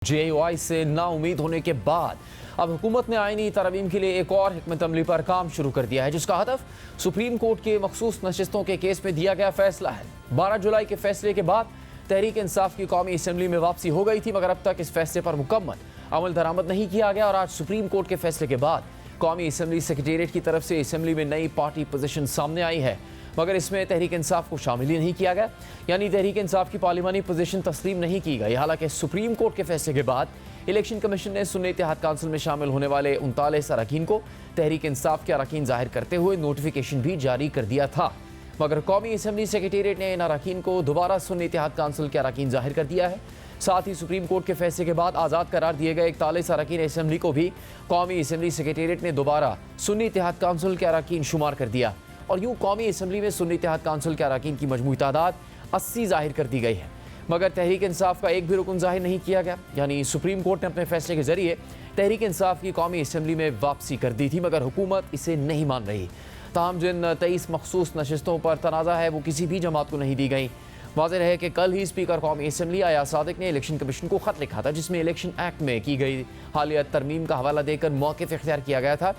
JUI से नाउमीद होने के बाद अब हुकूमत ने आईनी तरमीम के लिए एक और हिकमत अमली पर काम शुरू कर दिया है, जिसका हदफ सुप्रीम कोर्ट के मखसूस नशिस्तों के केस में दिया गया फैसला है। 12 जुलाई के फैसले के बाद तहरीक इंसाफ की कौमी असम्बली में वापसी हो गई थी, मगर अब तक इस फैसले पर मुकम्मल अमल दरामद नहीं किया गया और आज सुप्रीम कोर्ट के फैसले के बाद कौमी असम्बली सेक्रेटेरिएट की तरफ से असम्बली में नई पार्टी पोजीशन सामने आई है, मगर इसमें तहरीक इंसाफ को शामिल ही नहीं किया गया, यानी तहरीक इंसाफ की पार्लिमानी पोजीशन तस्लीम नहीं की गई। हालांकि सुप्रीम कोर्ट के फैसले के बाद इलेक्शन कमीशन ने सुन्नी इत्तेहाद काउंसिल में शामिल होने वाले 39 अरकान को तहरीक इंसाफ के अरकान जाहिर करते हुए नोटिफिकेशन भी जारी कर दिया था, मगर कौमी असम्बली सेक्रेटेरिएट ने इन अरकान को दोबारा सुन्नी इत्तेहाद काउंसिल के अरकान जाहिर कर दिया है। साथ ही सुप्रीम कोर्ट के फैसले के बाद आज़ाद करार दिए गए 41 अरकान असम्बली को भी कौमी असम्बली सेक्रेटेरिएट ने दोबारा सुन्नी इत्तेहाद काउंसिल के अरकान शुमार कर दिया और यूँ कौमी असम्बली में सुन्नी इत्तेहाद काउंसिल के अरकान की मजमूई तादाद 80 जाहिर कर दी गई है, मगर तहरीक इंसाफ का एक भी रुकन जाहिर नहीं किया गया। यानी सुप्रीम कोर्ट ने अपने फैसले के जरिए तहरीक इंसाफ की कौमी असम्बली में वापसी कर दी थी, मगर हुकूमत इसे नहीं मान रही। ताहम जिन 23 मखसूस नशिस्तों पर तनाज़ा है वो किसी भी जमात को नहीं दी गई। वाज़ेह रहे कि कल ही स्पीकर कौमी असम्बली अयाज सादिक ने इलेक्शन कमीशन को ख़त लिखा था, जिसमें इलेक्शन एक्ट में की गई हालिया तरमीम का हवाला देकर मौक़िफ़ इख्तियार किया गया था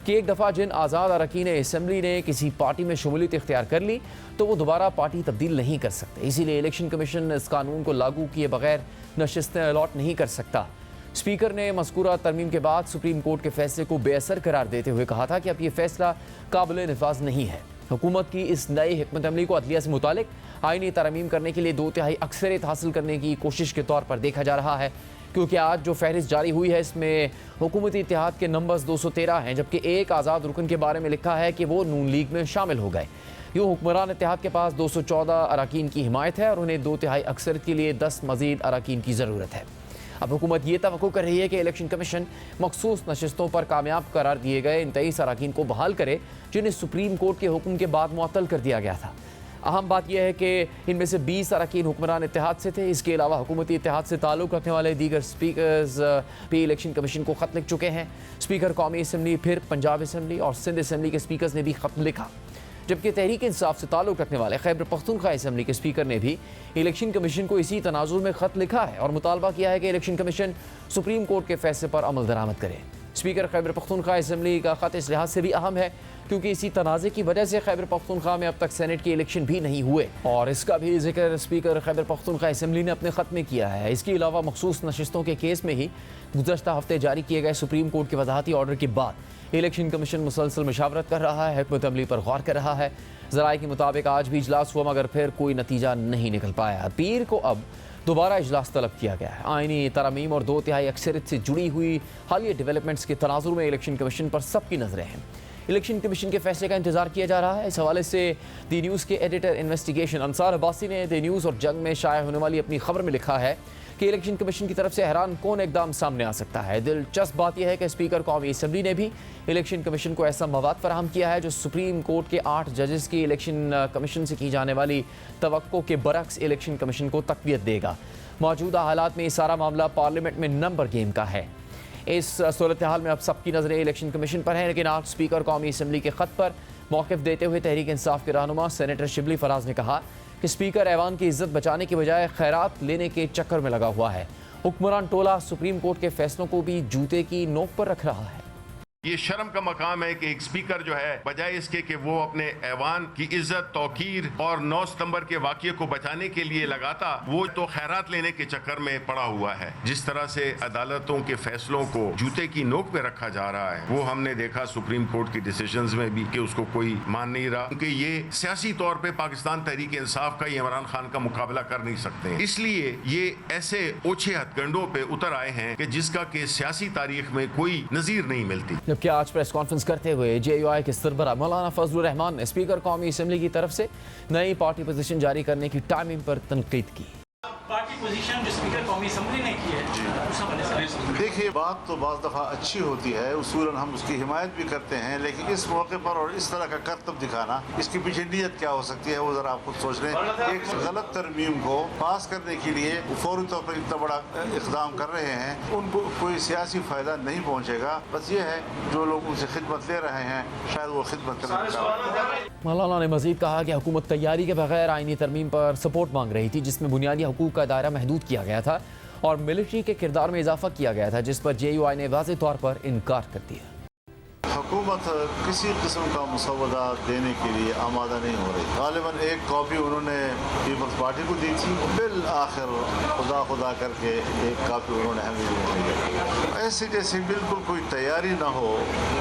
कि एक दफ़ा जिन आज़ाद अरकान असम्बली ने किसी पार्टी में शमूलियत इख्तियार कर ली तो वो दोबारा पार्टी तब्दील नहीं कर सकते। इसीलिए इलेक्शन कमीशन इस कानून को लागू किए बगैर नशिस्तें अलॉट नहीं कर सकता। स्पीकर ने मज़कूरा तरमीम के बाद सुप्रीम कोर्ट के फैसले को बेअसर करार देते हुए कहा था कि अब ये फैसला काबिल नफाज नहीं है। हुकूमत की इस नई हिकमत अमली को अदलिया से मुतालिक आईनी तरमीम करने के लिए 2/3 अक्सरियत हासिल करने की कोशिश के तौर पर देखा जा रहा है, क्योंकि आज जो फहरिस्त जारी हुई है इसमें हुकूमती इत्तेहाद के नंबर्स 213 हैं, जबकि एक आज़ाद रुकन के बारे में लिखा है कि वो नून लीग में शामिल हो गए। यूँ हुक्मरान इत्तेहाद के पास 214 अरकान की हिमायत है और उन्हें 2/3 अक्सरियत के लिए 10 मज़ीद अरकान की ज़रूरत है। अब हुकूमत ये तवक्को कर रही है कि इलेक्शन कमीशन मखसूस नशिस्तों पर कामयाब करार दिए गए इन 23 अरकान को बहाल करे जिन्हें सुप्रीम कोर्ट के हुक्म के बाद मुअत्तल कर दिया गया था। अहम बात यह है कि इनमें से 20 अरकान हुक्मरान इत्तेहाद से थे। इसके अलावा हुकूमती इत्तेहाद से ताल्लुक़ रखने वाले दीगर स्पीकर्स भी इलेक्शन कमीशन को ख़त लिख चुके हैं। स्पीकर कौमी असम्बली, फिर पंजाब असम्बली और सिंध असम्बली के स्पीकर्स ने भी ख़त लिखा, जबकि तहरीक इंसाफ से ताल्लुक़ रखने वाले खैबर पख्तूनख्वा असम्बली के स्पीकर ने भी इलेक्शन कमीशन को इसी तनाजुर में ख़त लिखा है और मुतालबा किया है कि इलेक्शन कमीशन सुप्रीम कोर्ट के फैसले पर अमल दरामद करे। स्पीकर खैबर पख्तूनख्वा असम्बली का ख़त इस लिहाज से भी अहम है क्योंकि इसी तनाज़े की वजह से खैबर पख्तूनख्वा में अब तक सेनेट के इलेक्शन भी नहीं हुए और इसका भी जिक्र स्पीकर खैबर पख्तूनख्वा असम्बली ने अपने ख़त में किया है। इसके अलावा मखसूस नशिस्तों के केस में ही गुज़श्ता हफ्ते जारी किए गए सुप्रीम कोर्ट के वजाहती ऑर्डर के बाद इलेक्शन कमीशन मुसलसल मशावरत कर रहा है, हिकमत अमली पर गौर कर रहा है। ज़राए के मुताबिक आज भी इजलास हुआ मगर फिर कोई नतीजा नहीं निकल पाया। पीर को अब दोबारा इजलास तलब किया गया है। आईनी तरमीम और 2/3 अक्सरियत से जुड़ी हुई हालिया डेवलपमेंट्स के तनाजुर में इलेक्शन कमीशन पर सबकी नजरें हैं। इलेक्शन कमीशन के फैसले का इंतजार किया जा रहा है। इस हवाले से दी न्यूज़ के एडिटर इन्वेस्टिगेशन अंसार अब्बासी ने दी न्यूज़ और जंग में शाया होने वाली अपनी खबर में लिखा है कि इलेक्शन कमीशन की तरफ से हैरान कौन इकदाम सामने आ सकता है। दिलचस्प बात यह है कि स्पीकर कौमी असम्बली ने भी इलेक्शन कमीशन को ऐसा मवाद फराहम किया है जो सुप्रीम कोर्ट के 8 जजेस की इलेक्शन कमीशन से की जाने वाली तवक्को के बरक्स इलेक्शन कमीशन को तक़वियत देगा। मौजूदा हालात में ये सारा मामला पार्लियामेंट में नंबर गेम का है। इस सूरत हाल में अब सबकी नज़रें इलेक्शन कमीशन पर हैं, लेकिन आज स्पीकर कौमी असम्बली के ख़त पर मौक़िफ़ देते हुए तहरीक इंसाफ के रहनुमा सेनेटर शिबली फराज ने कहा कि स्पीकर ऐवान की इज्जत बचाने के बजाय खैरात लेने के चक्कर में लगा हुआ है। हुक्मरान टोला सुप्रीम कोर्ट के फैसलों को भी जूते की नोक पर रख रहा है। ये शर्म का मकाम है कि एक स्पीकर जो है बजाय इसके कि वो अपने ऐवान की इज्जत, तौकीर और 9 सितंबर के वाक़ये को बचाने के लिए लगाता, वो तो खैरात लेने के चक्कर में पड़ा हुआ है। जिस तरह से अदालतों के फैसलों को जूते की नोक पे रखा जा रहा है वो हमने देखा सुप्रीम कोर्ट की डिसीजंस में भी कि उसको कोई मान नहीं रहा, क्योंकि ये सियासी तौर पर पाकिस्तान तहरीक इंसाफ का, इमरान खान का मुकाबला कर नहीं सकते। इसलिए ये ऐसे ओछे हथकंडों पर उतर आए हैं कि जिसका कि सियासी तारीख में कोई नज़ीर नहीं मिलती। जबकि आज प्रेस कॉन्फ्रेंस करते हुए JUI के सरबराह मौलाना फजलुर रहमान ने स्पीकर कौमी असम्बली की तरफ से नई पार्टी पोजीशन जारी करने की टाइमिंग पर तनकीद की। पार्टी पोजीशन जो स्पीकर कौमी असम्बली ने की है, देखिए बात तो बाज़ दफ़ा अच्छी होती है, उसूलन हम उसकी हिमायत भी करते हैं, लेकिन इस मौके पर और इस तरह का करतब दिखाना, इसके पीछे नीयत क्या हो सकती है वो ज़रा आप खुद सोच लें। एक गलत तरमीम को पास करने के लिए फौरी तौर पर इतना बड़ा इक़दाम कर रहे हैं, उनको कोई सियासी फ़ायदा नहीं पहुँचेगा। बस ये है जो लोग उनसे खिदमत ले रहे हैं शायद वो खिदमत करें। मौलाना ने मज़ीद कहा कि हुकूमत तैयारी के बगैर आईनी तरमीम पर सपोर्ट मांग रही थी, जिसमें बुनियादी हकूक़ का दायरा महदूद किया गया था और मिलिट्री के किरदार में इजाफा किया गया था, जिस पर JUI ने वाज़ेह तौर पर इनकार कर दिया। हुकूमत किसी किस्म का मुसवदा देने के लिए आमादा नहीं हो रही। गालिबन एक कॉपी उन्होंने पीपल्स पार्टी को दी थी, बिल आखिर खुदा करके एक कॉपी उन्होंने हमें दी। ऐसे जैसे बिल्कुल कोई तैयारी ना हो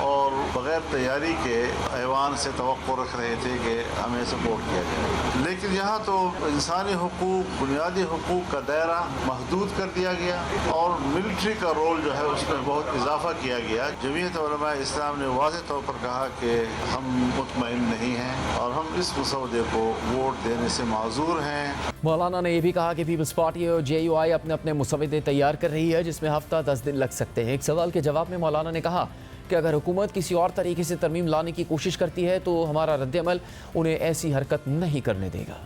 और बगैर तैयारी के ऐवान से तवक्को रख रहे थे कि हमें सपोर्ट किया जाए, लेकिन यहाँ तो इंसानी हुकूक, बुनियादी हुकूक का दायरा महदूद कर दिया गया और मिलिट्री का रोल जो है उसमें बहुत इजाफा किया गया। जमीयत उलमा इस्लाम ने वाज़ेह तौर पर कहा कि हम मुतमईन नहीं हैं और हम इस मसौदे को वोट देने से माजूर हैं। मौलाना ने यह भी कहा कि पीपल्स पार्टी और JUI अपने अपने मुसवदे तैयार कर रही है, जिसमें हफ्ता 10 दिन लग सकते हैं। एक सवाल के जवाब में मौलाना ने कहा कि अगर हुकूमत किसी और तरीके से तरमीम लाने की कोशिश करती है तो हमारा रद्द-ए-अमल उन्हें ऐसी हरकत नहीं करने देगा।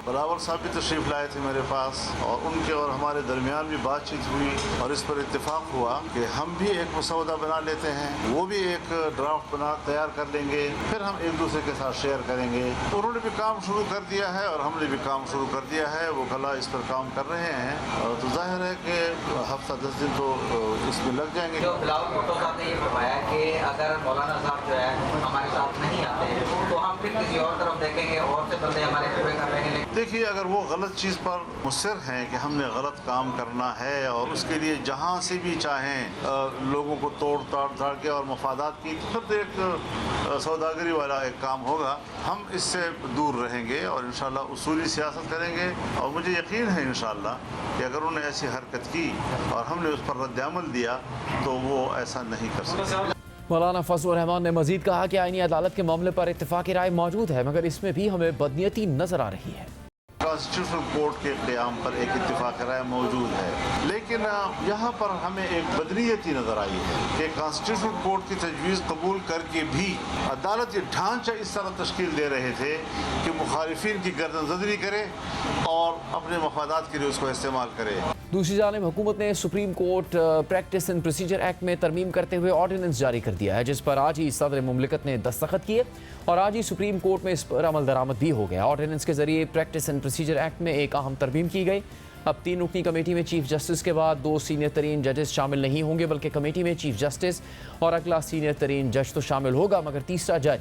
बराबर साहब भी तशरीफ लाए थे मेरे पास और उनके और हमारे दरमियान भी बातचीत हुई और इस पर इत्तेफाक हुआ कि हम भी एक मसौदा बना लेते हैं, वो भी एक ड्राफ्ट तैयार कर लेंगे, फिर हम एक दूसरे के साथ शेयर करेंगे। उन्होंने भी काम शुरू कर दिया है और हमने भी काम शुरू कर दिया है, वो कला इस पर काम कर रहे हैं तो जाहिर है कि हफ्ता 10 दिन तो इसमें लग जाएंगे। जो बिलावल भुट्टो साहब ने ये फरमाया कि अगर मौलाना साहब जो है हमारे साथ नहीं आते तो हम फिर किसी और तरफ देखेंगे और से बंदे हमारे पूरे कर लेंगे। देखिए, अगर वो गलत चीज़ पर मुसर हैं कि हमने गलत काम करना है और उसके लिए जहाँ से भी चाहें लोगों को तोड़ ताड़ के और मफादात की, तो फिर एक सौदागरी वाला एक काम होगा। हम इससे दूर रहेंगे और इंशाल्लाह उसूली सियासत करेंगे और मुझे यकीन है इंशाल्लाह कि अगर उन्होंने ऐसी हरकत की और हमने उस पर रद्द-ए-अमल दिया तो वो ऐसा नहीं कर सकते। मौलाना फजलुर रहमान ने मजीद कहा कि आईनी अदालत के मामले पर इत्तेफाक राय मौजूद है, मगर इसमें भी हमें बदनीयती नजर आ रही है। कॉन्स्टिट्यूशनल कोर्ट के क़याम पर एक इत्तेफाक राय मौजूद है, लेकिन यहाँ पर हमें एक बदनीयती नज़र आई है कि कॉन्स्टिट्यूशनल कोर्ट की तजवीज़ कबूल करके भी अदालत ये ढांचा इस तरह तश्कील दे रहे थे कि मुखालिफिन की गर्दनज़दरी करे और अपने मफादात के लिए उसको इस्तेमाल करे। दूसरी जानिब हुकूमत ने supreme court practice and procedure act में तरमीम करते हुए ऑर्डिनेंस जारी कर दिया है, जिस पर आज ही सदर मुमलिकत ने दस्तखत किए और आज ही सुप्रीम कोर्ट में इस पर अमल दरामद भी हो गया। ऑर्डिनेंस के जरिए प्रैक्टिस एंड प्रोसीजर एक्ट में एक अहम तरमीम की गई। अब 3 रुकनी कमेटी में चीफ जस्टिस के बाद 2 सीनियर तरीन जजेस शामिल नहीं होंगे, बल्कि कमेटी में चीफ जस्टिस और अगला सीनियर तरीन जज तो शामिल होगा, मगर तीसरा जज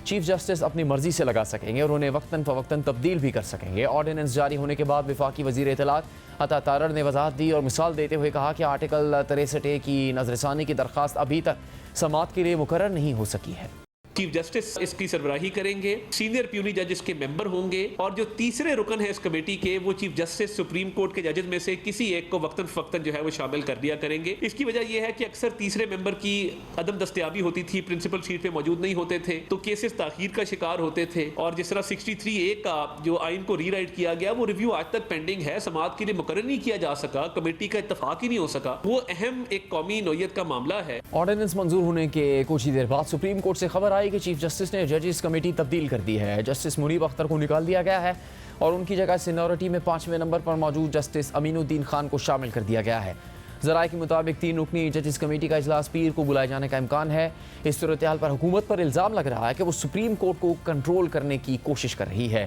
चीफ जस्टिस अपनी मर्जी से लगा सकेंगे और उन्हें वक्तन फवक्तन तब्दील भी कर सकेंगे। ऑर्डिनेंस जारी होने के बाद वफाकी वज़ीर इत्तलात अता तारड़ ने वजाहत दी और मिसाल देते हुए कहा कि आर्टिकल 63A की नजरसानी की दरख्वास्त अभी तक समाअत के लिए मुकर्रर नहीं हो सकी है। चीफ जस्टिस इसकी सरबराही करेंगे, सीनियर प्यूनी जज इसके मेंबर होंगे और जो तीसरे रुकन है इस कमेटी के वो चीफ जस्टिस सुप्रीम कोर्ट के जजेस में से किसी एक को वक्तन फक्तन जो है वो शामिल कर दिया करेंगे। इसकी वजह यह है कि अक्सर तीसरे मेंबर की अदम दस्तयाबी होती थी, प्रिंसिपल सीट पे मौजूद नहीं होते थे तो केसेस ताखीर का शिकार होते थे। और जिस तरह 63A का जो आइन को रीराइट किया गया वो रिव्यू आज तक पेंडिंग है, समाअत के लिए मुकर्रर नहीं किया जा सका, कमेटी का इत्तफाक ही नहीं हो सका। वो अहम एक कौमी नौयत का मामला है। ऑर्डिनेंस मंजूर होने के कुछ ही देर बाद सुप्रीम कोर्ट से खबर आई कि चीफ जस्टिस ने जजेस कमेटी तब्दील कर दी है। जस्टिस मुनीब अख्तर को निकाल दिया गया है और उनकी जगह सीनियरिटी में 5वें नंबर पर मौजूद जस्टिस अमीनुद्दीन खान को शामिल कर दिया गया है। ज़राए के मुताबिक 3 रुकनी जजेस कमेटी का इजलास पीर को बुलाए जाने का इम्कान है। इस सूरत हाल पर हुकूमत पर इल्ज़ाम लग रहा है कि वो सुप्रीम कोर्ट को कंट्रोल करने की कोशिश कर रही है।